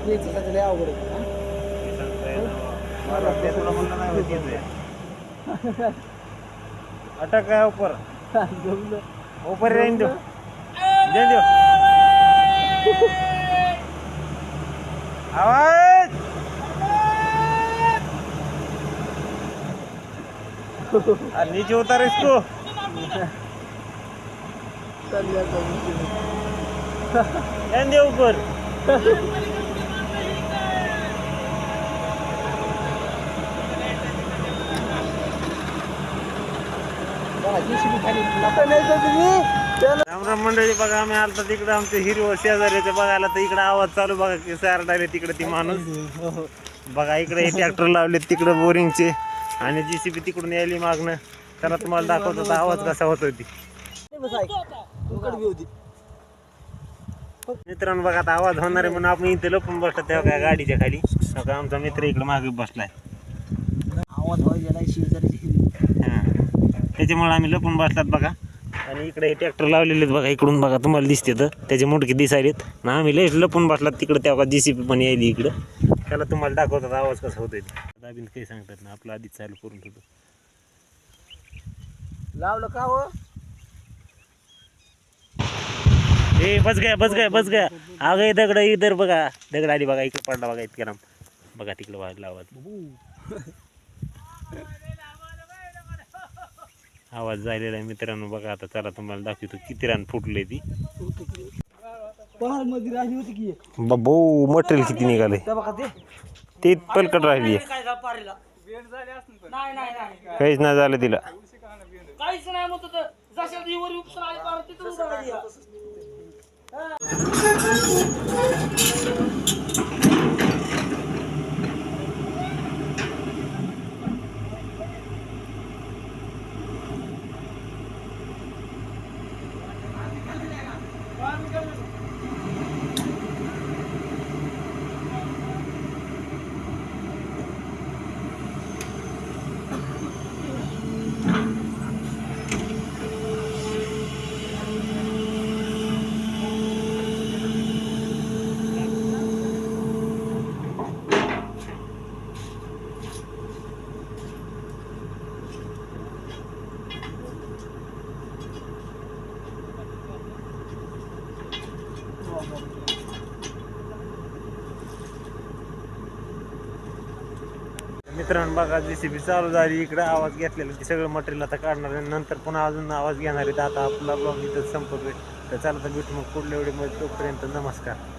याच्यासाठी लय अवघड आहे. अटक है ऊपर जमलं. ऊपर रहने दो दे दो आवाज नीचे उतार इसको चालल्या जाऊन. रहने दे ऊपर बघा, JCB खाली आता नाही तर तुम्ही त्याला रामराम मंडळी बघा आम्ही आलता तिकडे आमचे हिरवं शेजाऱ्याचे बघायला तर इकडे आवाज चालू बघा की सारडायले तिकडे ती माणूस बघा इकडे हे ट्रॅक्टर लावले तिकडे बोरिंगचे आणि JCB तिकडून यायली मागणं त्याला तुम्हाला दाखवत होता आवाज कसा होत होती मित्रांनो बघा आता आवाज होणार आहे म्हणून आपण इथे लपून बसलो तेव्हा काय गाडीच्या खाली बघा आमचा मित्र इकडे मागे बसलाय आवाज व्हायला शेजारी हां त्याच्यामुळे आम्ही लपून बसलात बघा आणि इकडे हे ट्रॅक्टर लावलेले आहेत बघा इकडून बघा तुम्हाला दिसते तर त्याचे मुंडके दिसायलेत ना आम्ही लय लपून बसलात तिकडे तेव्हा JCB पण यायली इकडं त्याला तुम्हाला दाखवतात आवाज कसा होतोय दाबीन काही सांगतात ना आपलं आधीच चालू करून ठेवतो लावलं का हो ए बस गया आगे दगड इधर बघा दगड आली बघा इकडे पडला बघा इतक्या लांब बघा तिकडे वाजला आवाज आवाज झालेला आहे मित्रांनो बघा आता चला तुम्हाला दाखवतो किती रान फुटले ती पहाड मध्ये राहिली होती की बाबो मटेरियल किती निघाले त्या बघा ते पलकट राहिली काहीच नाही झालं तिला काहीच नाही म्हणत होतं. जशा ती वर उपसून आली पार तिथून उडाली या. मित्रांनो बघा JCB चालू झाली इकडे आवाज घेतलेला ते सगळं मटेरियल आता काढणार आहे नंतर पुन्हा अजून आवाज घेणार आहे आता आपला ब्लॉग इथं संपतोय तर चला तर भेटू मग पुढल्या वेळेमध्ये तोपर्यंत नमस्कार.